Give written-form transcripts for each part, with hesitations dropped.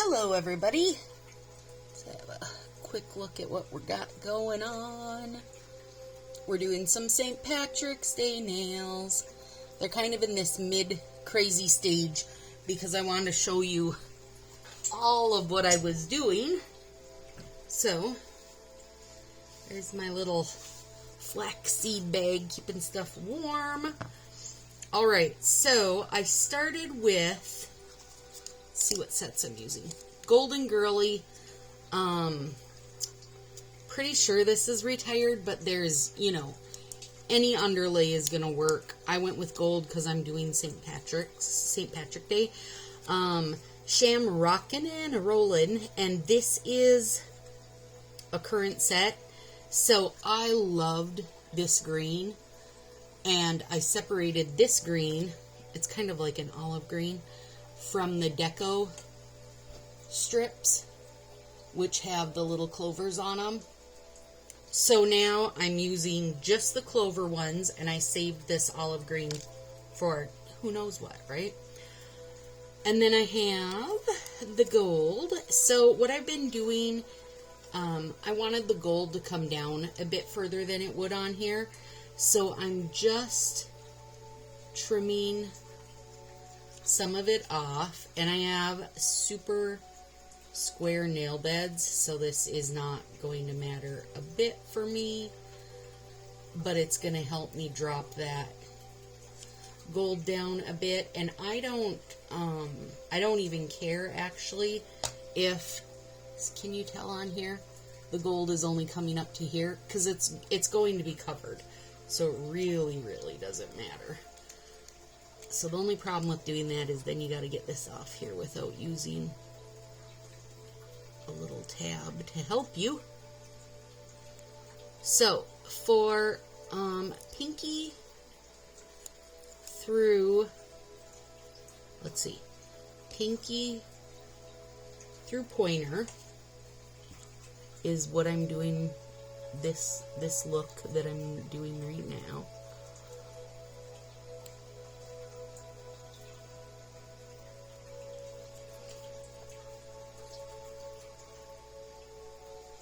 Hello everybody. Let's have a quick look at what we got going on. We're doing some St. Patrick's Day nails. They're kind of in this mid-crazy stage because I wanted to show you all of what I was doing. So, there's my little flaxseed bag keeping stuff warm. Alright, so I started with, let's see what sets I'm using. Golden Girly. Pretty sure this is retired, but there's, any underlay is going to work. I went with gold because I'm doing St. Patrick Day. Sham Rockin' and a Rollin', and this is a current set. So I loved this green, and I separated this green, it's kind of like an olive green, from the deco strips, which have the little clovers on them. So now I'm using just the clover ones, and I saved this olive green for who knows what, right? And then I have the gold. So what I've been doing, I wanted the gold to come down a bit further than it would on here. So I'm just trimming some of it off, and I have super square nail beds, so this is not going to matter a bit for me, but it's going to help me drop that gold down a bit. And I don't even care actually if, can you tell on here, the gold is only coming up to here, because it's going to be covered, so it really doesn't matter. So the only problem with doing that is then you got to get this off here without using a little tab to help you. So for pinky through, let's see, pinky through pointer is what I'm doing, this look that I'm doing right now.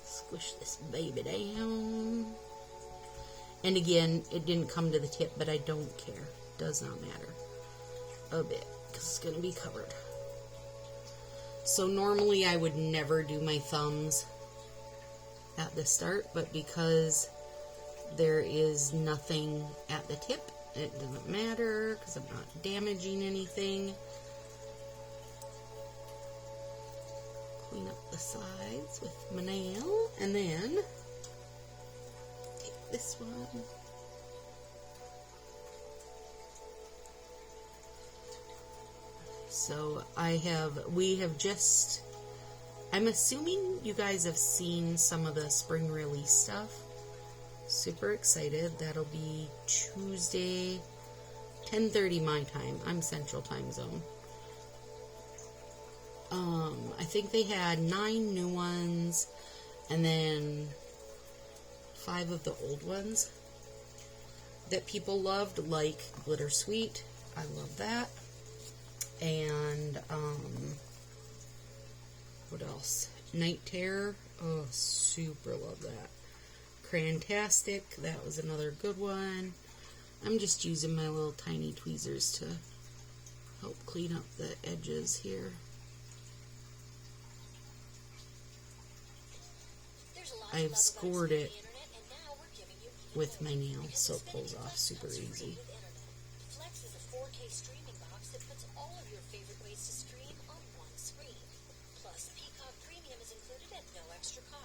Squish this baby down. And again, it didn't come to the tip, but I don't care. Does not matter a bit, because it's going to be covered. So normally I would never do my thumbs at the start, but because there is nothing at the tip, it doesn't matter, because I'm not damaging anything. Clean up the sides with my nail, and then take this one. So we have just, I'm assuming you guys have seen some of the spring release stuff. Super excited. That'll be Tuesday, 10:30 my time. I'm Central Time Zone. I think they had 9 new ones, and then 5 of the old ones that people loved, like Glitter Sweet. I love that. And, what else? Night Terror. Oh, super love that. Crantastic. That was another good one. I'm just using my little tiny tweezers to help clean up the edges here. I've scored it with my nail, so it pulls off super easy.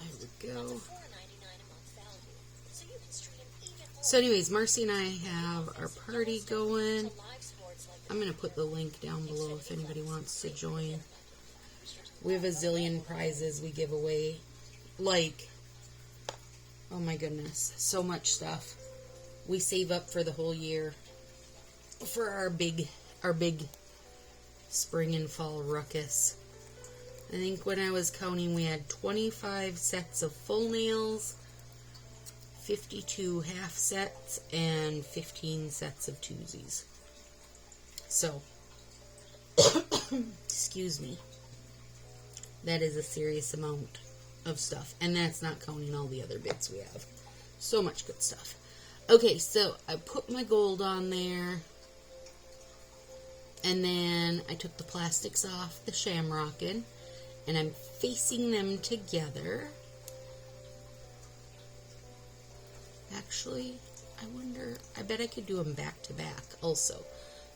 There we go. So anyways, Marcy and I have our party going. I'm going to put the link down below if anybody wants to join. We have a zillion prizes we give away. Like, oh my goodness, so much stuff. We save up for the whole year for our big spring and fall ruckus. I think when I was counting, we had 25 sets of full nails, 52 half sets, and 15 sets of twosies. So, excuse me. That is a serious amount of stuff. And that's not counting all the other bits we have. So much good stuff. Okay, so I put my gold on there. And then I took the plastics off the shamrocking. And I'm facing them together. Actually, I wonder, I bet I could do them back to back also.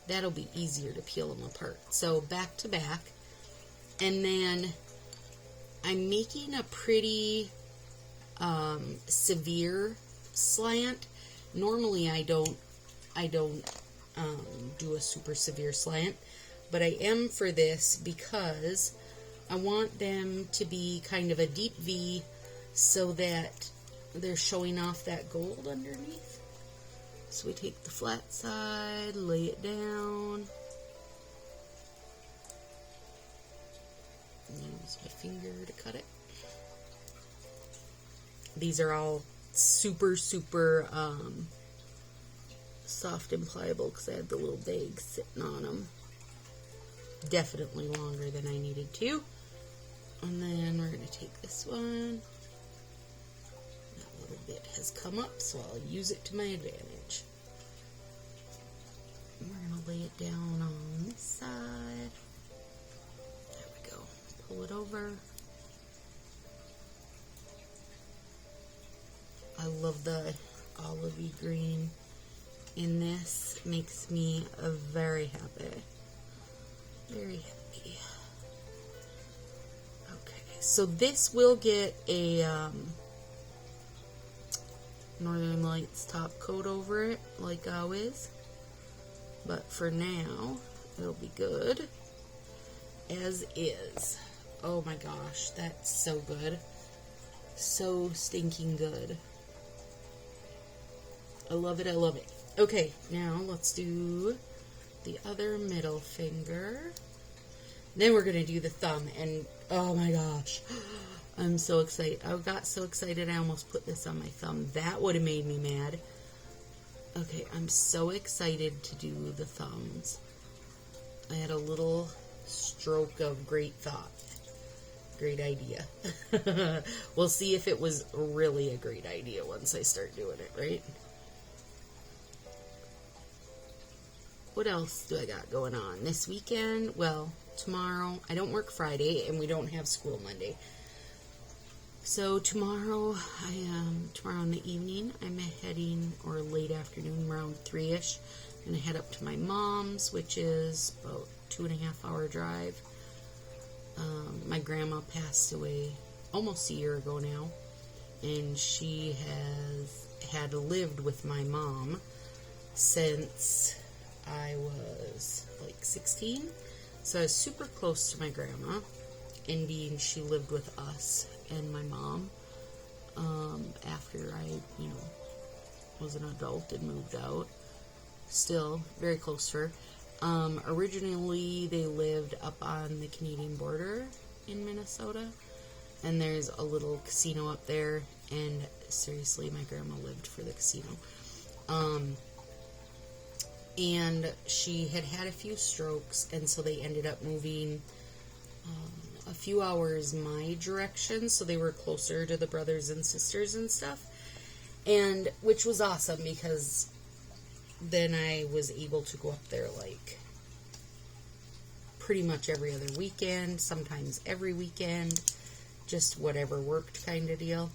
That'll be easier to peel them apart. So back to back. And then I'm making a pretty severe slant. Normally I don't do a super severe slant, but I am for this because I want them to be kind of a deep V so that they're showing off that gold underneath. So we take the flat side, lay it down, use my finger to cut it. These are all super soft and pliable because I had the little bags sitting on them. Definitely longer than I needed to. And then we're going to take this one. That little bit has come up, so I'll use it to my advantage. And we're going to lay it down on this side. There we go. Pull it over. I love the olivey green in this. Makes me very happy. Very happy. Okay, so this will get a Northern Lights top coat over it, like always. But for now, it'll be good as is. Oh my gosh, that's so good. So stinking good. I love it, I love it. Okay, now let's do the other middle finger. Then we're going to do the thumb, and oh my gosh, I'm so excited. I got so excited I almost put this on my thumb. That would have made me mad. Okay, I'm so excited to do the thumbs. I had a little stroke of great thought. Great idea. We'll see if it was really a great idea once I start doing it, right? What else do I got going on this weekend? Well, tomorrow, I don't work Friday, and we don't have school Monday. So tomorrow in the evening, I'm heading, or late afternoon, around 3-ish. I'm going to head up to my mom's, which is about 2.5-hour drive. My grandma passed away almost a year ago now, and she had lived with my mom since I was like 16. So I was super close to my grandma, and she lived with us and my mom after I, was an adult and moved out. Still very close to her. Originally, they lived up on the Canadian border in Minnesota, and there's a little casino up there, and seriously, my grandma lived for the casino. And she had a few strokes, and so they ended up moving a few hours my direction, so they were closer to the brothers and sisters and stuff, and which was awesome because then I was able to go up there like pretty much every other weekend, sometimes every weekend, just whatever worked kind of deal.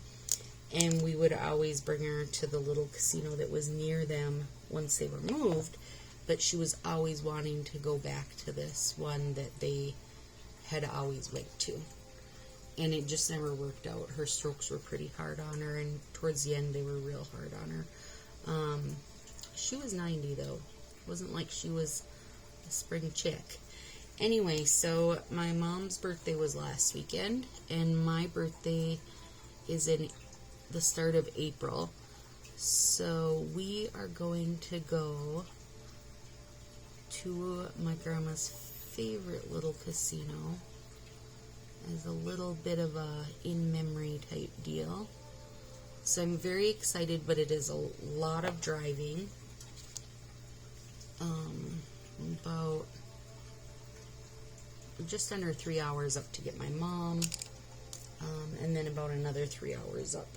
And we would always bring her to the little casino that was near them once they were moved, but she was always wanting to go back to this one that they had always went to. And it just never worked out. Her strokes were pretty hard on her, and towards the end they were real hard on her. She was 90 though. It wasn't like she was a spring chick. Anyway, so my mom's birthday was last weekend, and my birthday is in the start of April. So we are going to go to my grandma's favorite little casino as a little bit of a in-memory type deal. So I'm very excited, but it is a lot of driving. just under 3 hours up to get my mom, and then about another 3 hours up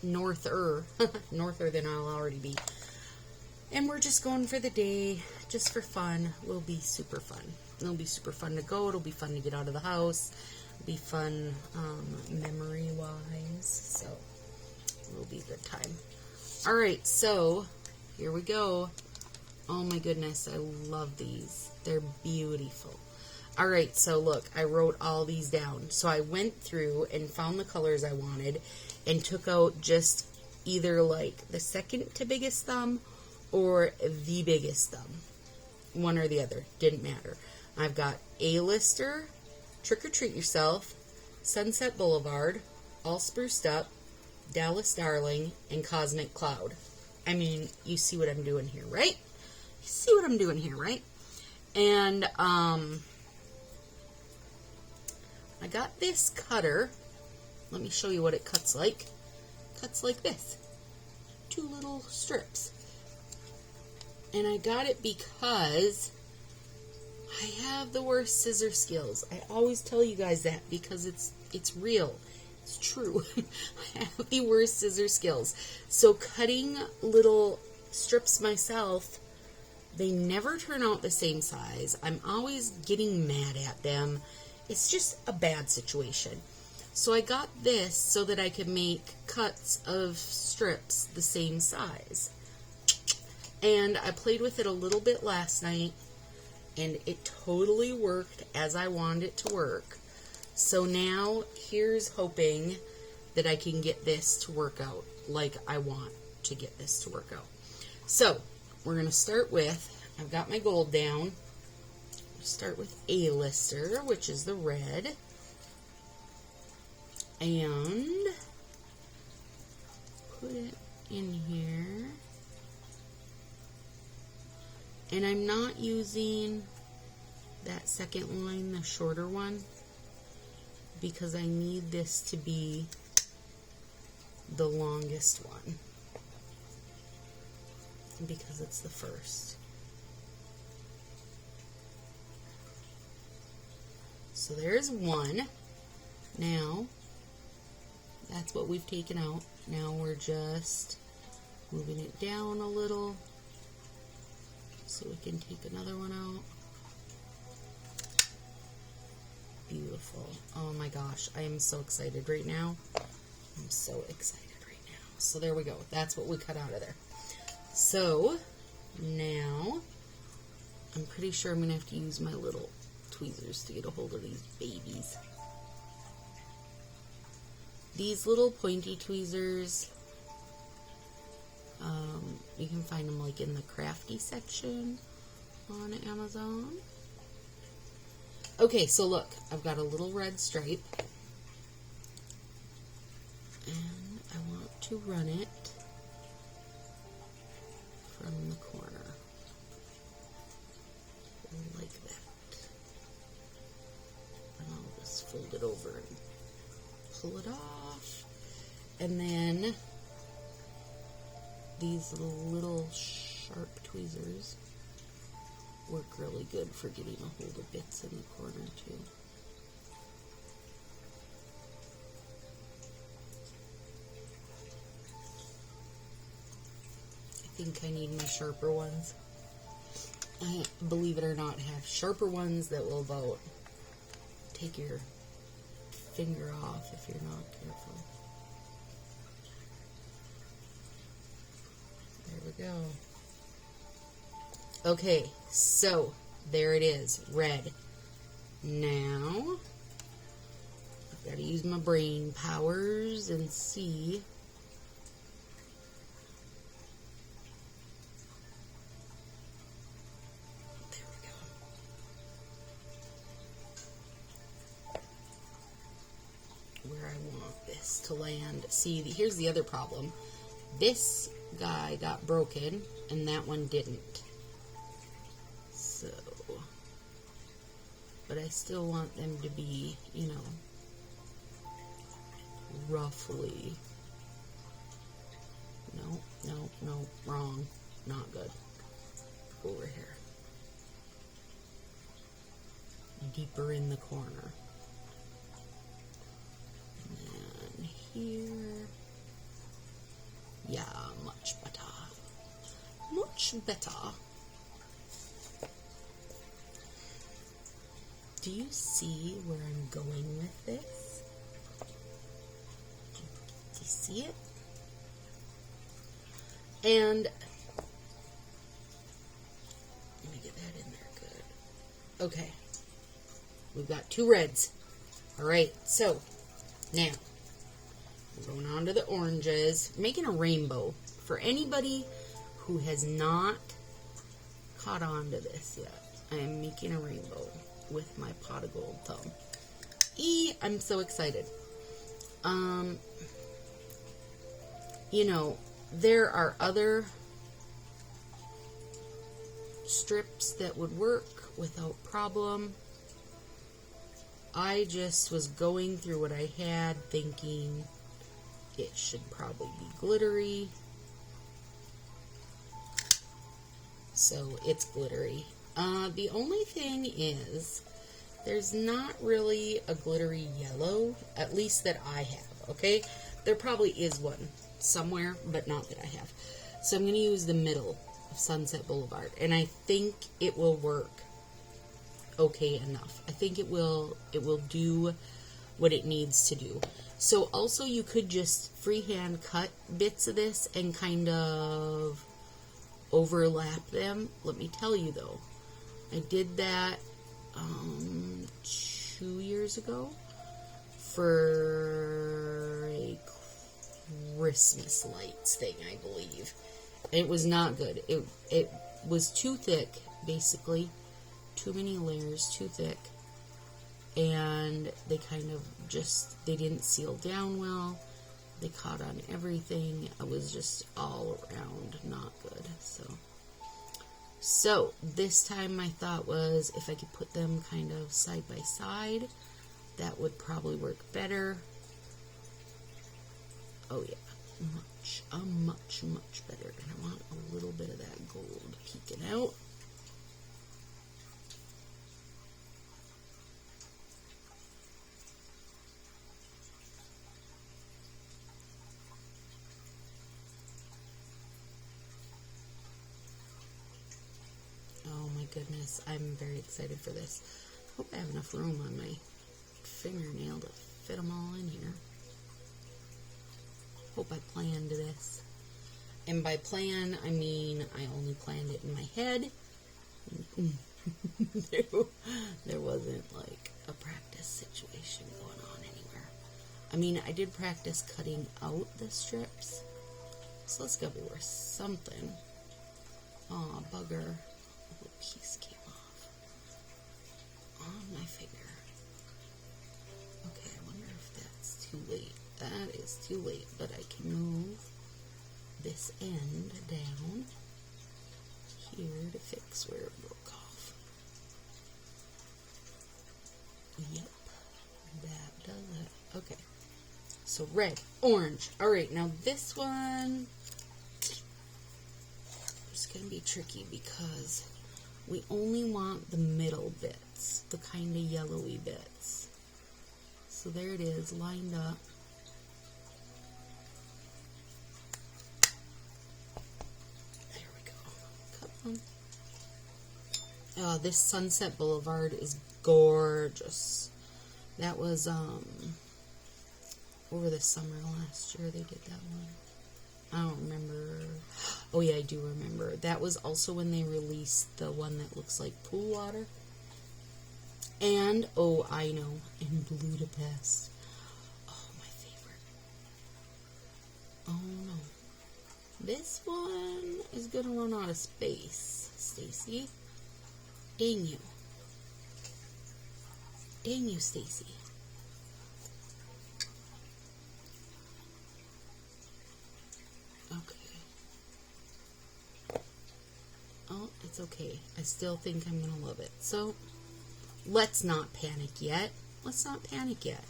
norther than I'll already be. And we're just going for the day, just for fun. Will be super fun. It'll be super fun to go. It'll be fun to get out of the house. It'll be fun memory-wise. So it'll be a good time. All right, so here we go. Oh my goodness, I love these. They're beautiful. All right, so look, I wrote all these down. So I went through and found the colors I wanted and took out just either like the second to biggest thumb or the biggest thumb. One or the other, didn't matter. I've got A-Lister, Trick or Treat Yourself, Sunset Boulevard, All Spruced Up, Dallas Darling, and Cosmic Cloud. I mean, you see what I'm doing here, right? You see what I'm doing here, right? And I got this cutter. Let me show you what it cuts like. It cuts like this. 2 little strips. And I got it because I have the worst scissor skills. I always tell you guys that because it's real. It's true. I have the worst scissor skills. So cutting little strips myself, they never turn out the same size. I'm always getting mad at them. It's just a bad situation. So I got this so that I could make cuts of strips the same size. And I played with it a little bit last night, and it totally worked as I wanted it to work. So now, here's hoping that I can get this to work out like I want to get this to work out. So, we're going to start with, I've got my gold down. Start with A-Lister, which is the red. And put it in here. And I'm not using that second line, the shorter one, because I need this to be the longest one, because it's the first. So there's one. Now, that's what we've taken out. Now we're just moving it down a little so we can take another one out. Beautiful. Oh my gosh, I am so excited right now. I'm so excited right now. So there we go. That's what we cut out of there. So now I'm pretty sure I'm going to have to use my little tweezers to get a hold of these babies. These little pointy tweezers, you can find them like in the crafty section on Amazon. Okay, so look, I've got a little red stripe, and I want to run it from the corner, like that. And I'll just fold it over and pull it off, and then these little sharp tweezers work really good for getting a hold of bits in the corner too. I think I need my sharper ones. I, believe it or not, have sharper ones that will about take your finger off if you're not careful. There we go. Okay, so there it is, red. Now, I've got to use my brain powers and see. There we go. Where I want this to land. See, here's the other problem. This guy got broken, and that one didn't. So, but I still want them to be, you know, roughly. No, wrong. Not good. Over here. deeper in the corner. And here. Yeah, much better. Much better. Do you see where I'm going with this? Do you see it? And let me get that in there good. Okay. We've got 2 reds. Alright, so now we're going on to the oranges. Making a rainbow. For anybody who has not caught on to this yet, I am making a rainbow with my pot of gold thumb. I'm so excited. You know, there are other strips that would work without problem. I just was going through what I had, thinking it should probably be glittery. So it's glittery. The only thing is, there's not really a glittery yellow, at least that I have, okay? There probably is one somewhere, but not that I have. So I'm going to use the middle of Sunset Boulevard, and I think it will work okay enough. I think it will do what it needs to do. So also you could just freehand cut bits of this and kind of overlap them. Let me tell you though, I did that 2 years ago for a Christmas lights thing, I believe. It was not good. It was too thick, basically. Too many layers, too thick. And they kind of just, they didn't seal down well. They caught on everything. It was just all around not good. So this time my thought was if I could put them kind of side by side, that would probably work better. Oh yeah, much better. And I want a little bit of that gold peeking out. Oh my goodness, I'm very excited for this. Hope I have enough room on my fingernail to fit them all in here. Hope I planned this. And by plan, I mean I only planned it in my head. There wasn't like a practice situation going on anywhere. I mean, I did practice cutting out the strips. So let's go be worth something. Aw, bugger. A little piece came off on my finger. Okay, I wonder if that's too late. That is too late, but I can move this end down here to fix where it broke off. Yep, that does it. Okay, so red, orange. Alright, now this one is going to be tricky because we only want the middle bits, the kind of yellowy bits. So there it is, lined up. This Sunset Boulevard is gorgeous. That was over the summer last year they did that one. I don't remember. Oh yeah, I do remember. That was also when they released the one that looks like pool water. And, oh, I know, in Budapest. Oh, my favorite. Oh no. This one is going to run out of space, Stacy. Dang you. Dang you, Stacy. Okay. Oh, it's okay. I still think I'm going to love it. So, let's not panic yet. Let's not panic yet.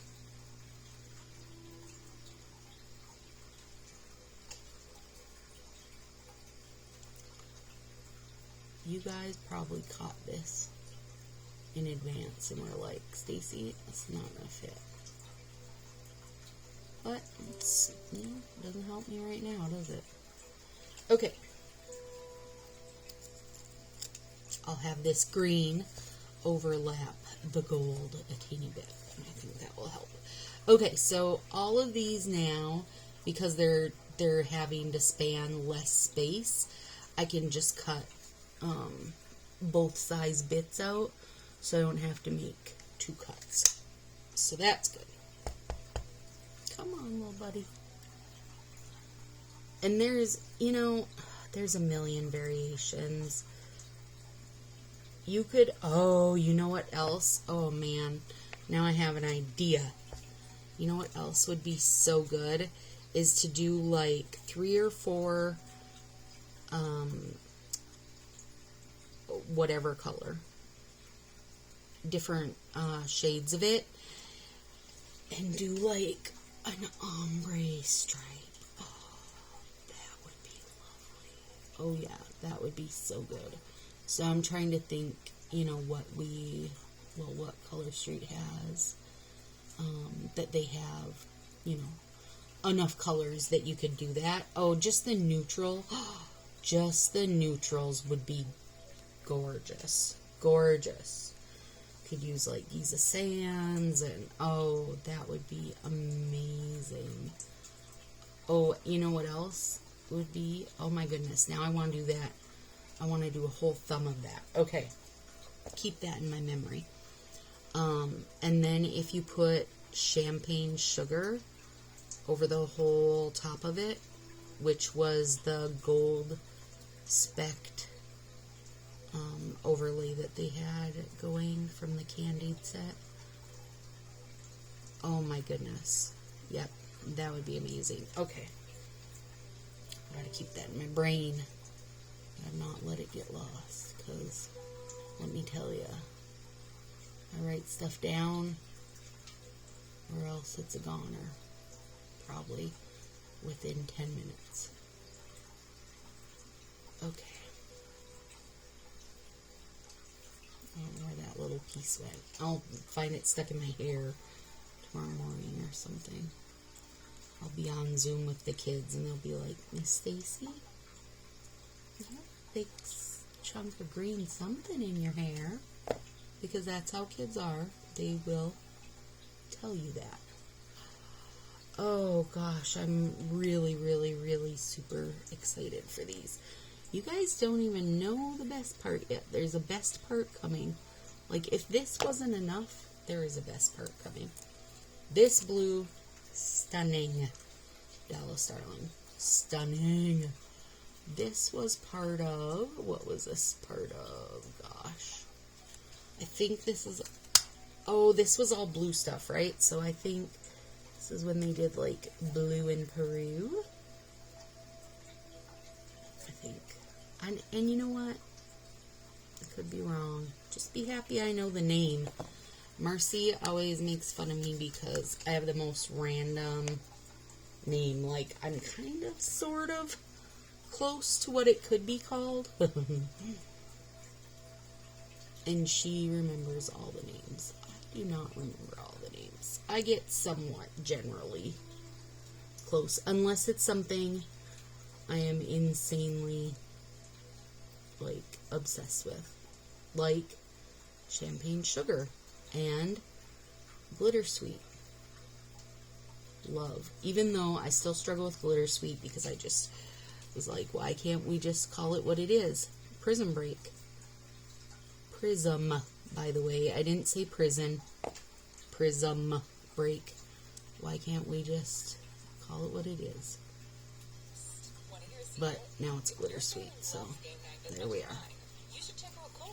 You guys probably caught this. in advance, and we're like, Stacy, it's not gonna fit. But it's, you know, doesn't help me right now, does it? Okay. I'll have this green overlap the gold a teeny bit. I think that will help. Okay, so all of these now, because they're having to span less space, I can just cut both size bits out, so I don't have to make 2 cuts. So that's good. Come on, little buddy. And there's, you know, there's a million variations. You could, oh, you know what else? Oh, man. Now I have an idea. You know what else would be so good? Is to do like 3 or 4, whatever color. Different shades of it. And do like an ombre stripe. Oh, that would be lovely. Oh, yeah, that would be so good. So I'm trying to think, you know, what Color Street has, that they have, you know, enough colors that you could do that. Oh, just the neutral, just the neutrals would be gorgeous, gorgeous. Could use like Giza Sands, and oh, that would be amazing. Oh, you know what else would be? Oh my goodness, now I want to do that. I want to do a whole thumb of that. Okay. Keep that in my memory. And then if you put champagne sugar over the whole top of it, which was the gold specked overlay that they had going from the candied set. Oh my goodness. Yep. That would be amazing. Okay. I gotta keep that in my brain. And not let it get lost, because let me tell you, I write stuff down or else it's a goner, probably within 10 minutes. Okay. I don't know where that little piece went. I'll find it stuck in my hair tomorrow morning or something. I'll be on Zoom with the kids and they'll be like, Miss Stacy? Big chunk of green something in your hair, because that's how kids are. They will tell you that. Oh gosh, I'm really, really, really super excited for these. You guys don't even know the best part yet. There's a best part coming. Like, if this wasn't enough, there is a best part coming. This blue, stunning. Dallas Darling, stunning. This was part of, what was this part of? Gosh. I think this is, oh, this was all blue stuff, right? So I think this is when they did, like, blue in Peru. I think. And you know what? I could be wrong. Just be happy I know the name. Marcy always makes fun of me because I have the most random name. Like, I'm kind of, sort of close to what it could be called. And she remembers all the names. I do not remember all the names. I get somewhat generally close, unless it's something I am insanely, like, obsessed with. Like champagne sugar and glitter sweet. Love. Even though I still struggle with glitter sweet because I just was like, why can't we just call it what it is? Prism break. Prism, by the way. I didn't say prison. Prism break. Why can't we just call it what it is? But now it's glitter sweet, so there we are.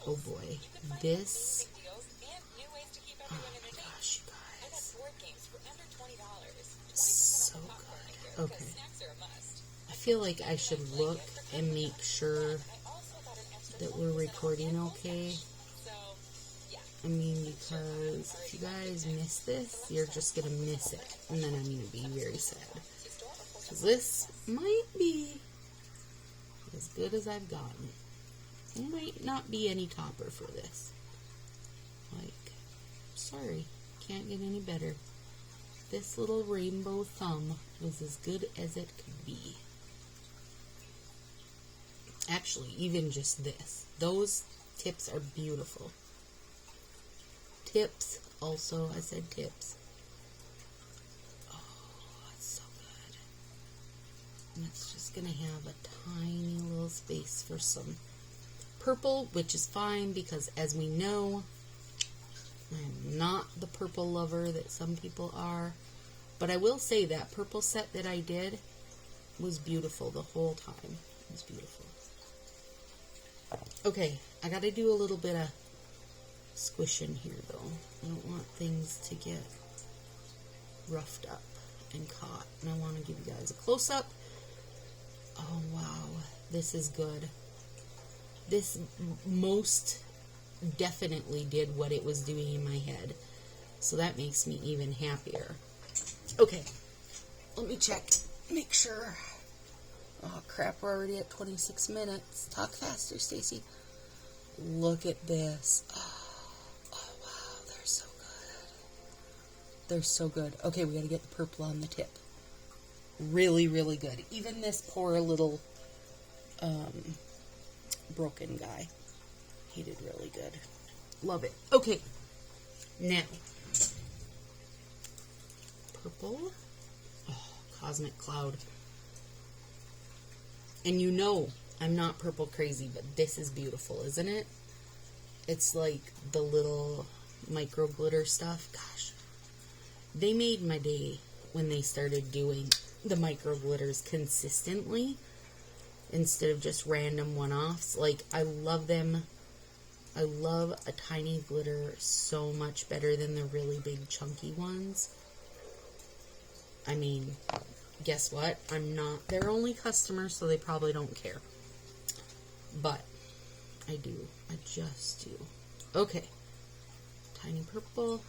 Oh boy. This. Oh my gosh, you guys. So good. Okay. I feel like I should look and make sure that we're recording okay. I mean, because if you guys miss this, you're just going to miss it. And then I'm going to be very sad. Because this might be as good as I've gotten. It might not be any topper for this. Sorry, can't get any better. This little rainbow thumb was as good as it could be. Actually, even just this. Those tips are beautiful. Tips, also, I said tips. Oh, that's so good. And it's just going to have a tiny little space for some purple, which is fine because, as we know, I'm not the purple lover that some people are. But I will say that purple set that I did was beautiful the whole time. It was beautiful. Okay, I got to do a little bit of squishing here, though. I don't want things to get roughed up and caught. And I want to give you guys a close-up. Oh, wow. This is good. This most definitely did what it was doing in my head. So that makes me even happier. Okay, let me check. Make sure. Oh, crap, we're already at 26 minutes. Talk faster, Stacy. Look at this. Oh, wow, they're so good. They're so good. Okay, we got to get the purple on the tip. Really, really good. Even this poor little broken guy. He did really good. Love it. Okay, now, purple. Oh, Cosmic Cloud. And you know I'm not purple crazy, but this is beautiful, isn't it? It's like the little micro glitter stuff. Gosh, they made my day when they started doing the micro glitters consistently instead of just random one-offs. Like, I love them. I love a tiny glitter so much better than the really big chunky ones. I mean, guess what? I'm not their only customer, so they probably don't care. But I do. I just do. Okay. Tiny purple.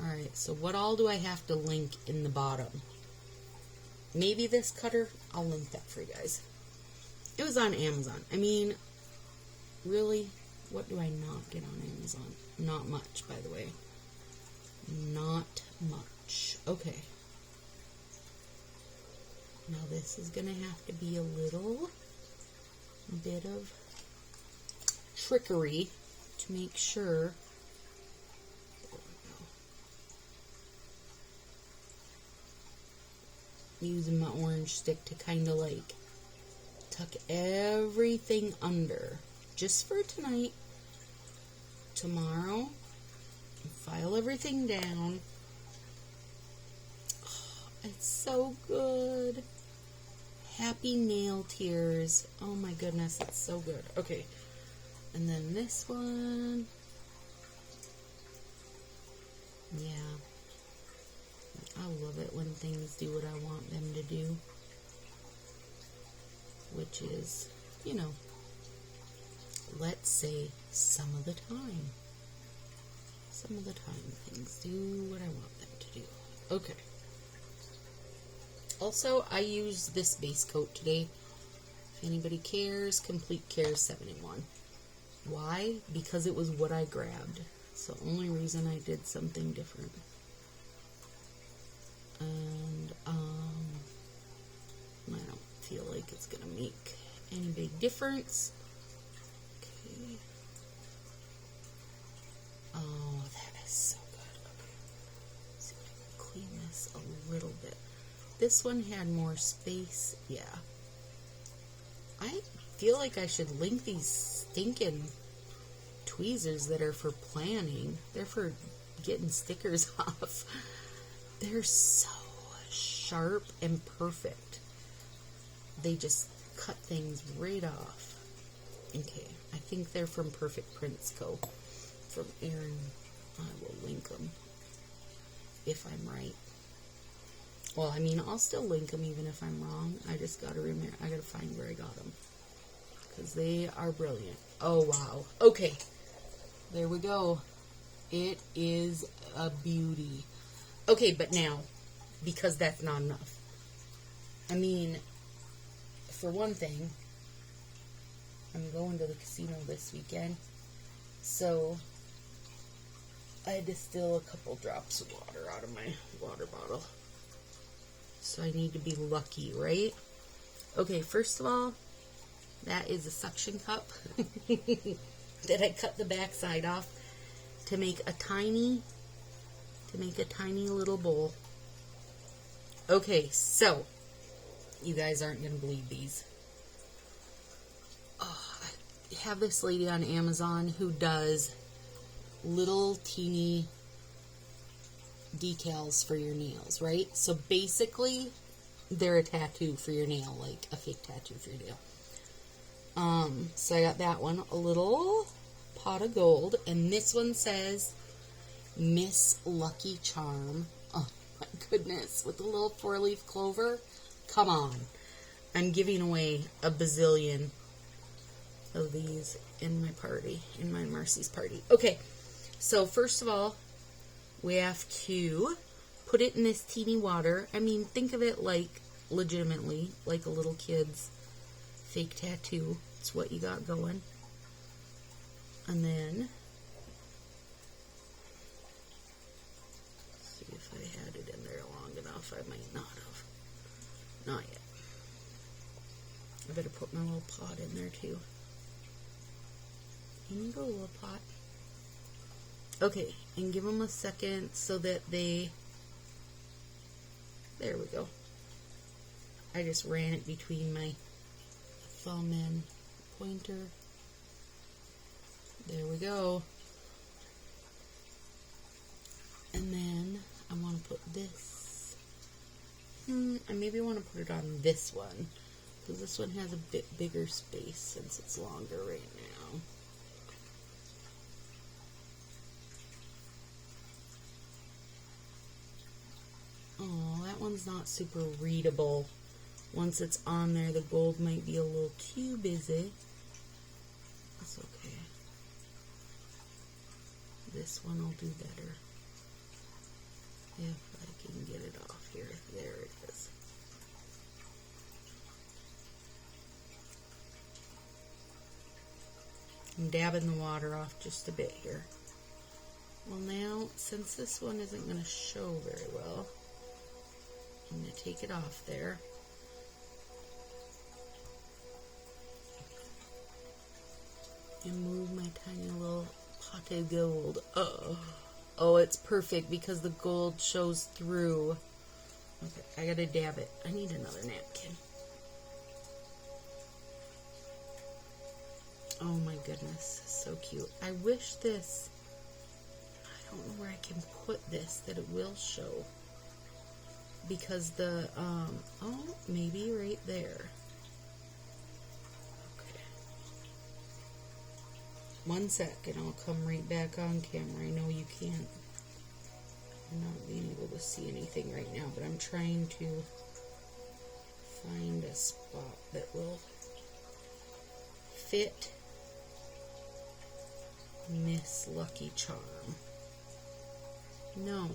Alright, so what all do I have to link in the bottom? Maybe this cutter. I'll link that for you guys. It was on Amazon. I mean, really? What do I not get on Amazon? Not much, by the way. Not much. Okay. Now this is going to have to be a little bit of trickery to make sure. Using my orange stick to kind of like tuck everything under. Just for tonight. Tomorrow, file everything down. Oh, it's so good. Happy nail tears. Oh my goodness, it's so good. Okay, and then this one. Yeah. I love it when things do what I want them to do. Which is, you know, let's say some of the time. Some of the time things do what I want them to do. Okay. Also, I used this base coat today. If anybody cares, Complete Care 71. Why? Because it was what I grabbed. It's the only reason I did something different. And, I don't feel like it's going to make any big difference. Okay. Oh, that is so good. Okay. Let's see if I can clean this a little bit. This one had more space. Yeah. I feel like I should link these stinking tweezers that are for planning. They're for getting stickers off. They're so sharp and perfect. They just cut things right off. Okay, I think they're from Perfect Prints Co. From Erin. I will link them if I'm right. Well, I mean, I'll still link them even if I'm wrong. I just gotta remember. I gotta find where I got them because they are brilliant. Oh wow. Okay, there we go. It is a beauty. Okay, but now, because that's not enough. I mean, for one thing, I'm going to the casino this weekend. So, I distill a couple drops of water out of my water bottle. So I need to be lucky, right? Okay, first of all, that is a suction cup that I cut the back side off to make a tiny little bowl. Okay, so you guys aren't going to believe these. Oh, I have this lady on Amazon who does little teeny decals for your nails, right? So basically, they're a tattoo for your nail, like a fake tattoo for your nail. So I got that one, a little pot of gold, and this one says Miss Lucky Charm. Oh my goodness, with a little 4-leaf clover. Come on. I'm giving away a bazillion of these in my party, in my Marcy's party. Okay, so first of all, we have to put it in this teeny water. I mean, think of it like, legitimately, like a little kid's fake tattoo. It's what you got going. And then, let's see if I had it in there long enough. I might not have. Not yet. I better put my little pot in there too. In you go, little pot. Okay, and give them a second so that they, there we go. I just ran it between my thumb and pointer. There we go. And then I want to put this. I maybe want to put it on this one, because this one has a bit bigger space since it's longer right now. Oh, that one's not super readable. Once it's on there, the gold might be a little too busy. That's okay. This one will do better. If I can get it off here. There it is. I'm dabbing the water off just a bit here. Well now, since this one isn't going to show very well, I'm going to take it off there. And move my tiny little pot of gold. Oh, it's perfect because the gold shows through. Okay, I gotta dab it. I need another napkin. Oh my goodness, so cute. I wish this, I don't know where I can put this that it will show. Because the, oh, maybe right there. Okay. 1 sec and I'll come right back on camera. I know you can't. I'm not being able to see anything right now, but I'm trying to find a spot that will fit Miss Lucky Charm. No.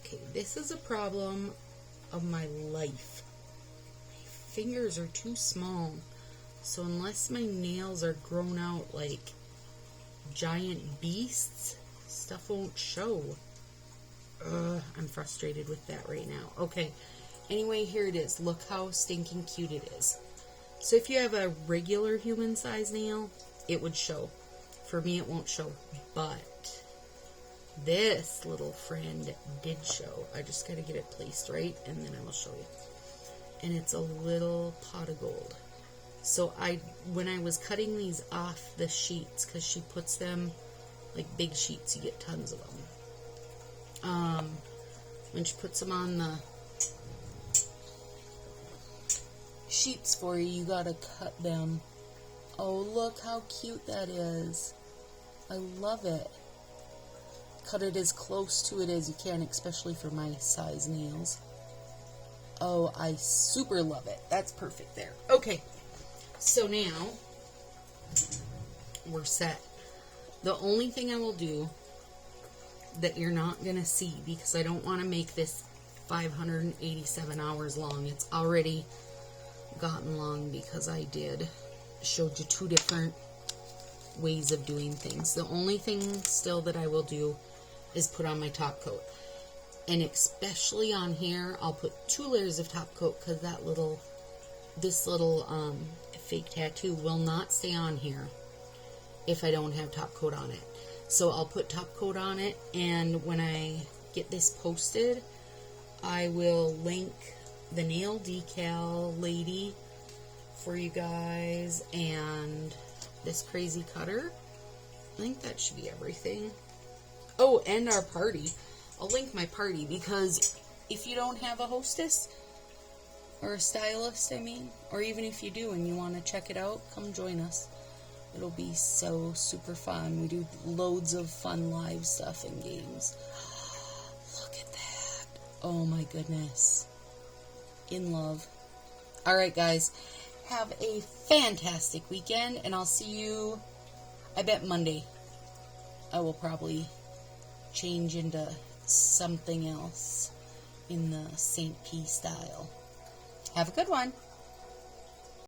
Okay, this is a problem of my life. My fingers are too small, so unless my nails are grown out like giant beasts, stuff won't show. I'm frustrated with that right now. Okay, anyway, here it is. Look how stinking cute it is. So if you have a regular human size nail, it would show. For me, it won't show, but this little friend did show. I just gotta get it placed right, and then I will show you. And it's a little pot of gold. So when I was cutting these off the sheets, because she puts them like big sheets, you get tons of them. When she puts them on the sheets for you, you gotta cut them. Oh, look how cute that is. I love it. Cut it as close to it as you can, especially for my size nails. Oh, I super love it. That's perfect there. Okay, so now we're set. The only thing I will do that you're not going to see, because I don't want to make this 587 hours long. It's already gotten long because I showed you 2 different ways of doing things. The only thing still that I will do is put on my top coat. And especially on here, I'll put 2 layers of top coat because this little fake tattoo will not stay on here if I don't have top coat on it. So I'll put top coat on it, and when I get this posted, I will link the nail decal lady for you guys and this crazy cutter. I think that should be everything. Oh, and our party. I'll link my party, because if you don't have a hostess or a stylist, I mean, or even if you do and you want to check it out, come join us. It'll be so super fun. We do loads of fun live stuff and games. Look at that. Oh my goodness. In love. Alright guys, have a fantastic weekend, and I'll see you, I bet Monday. I will probably change into something else in the St. P style. Have a good one.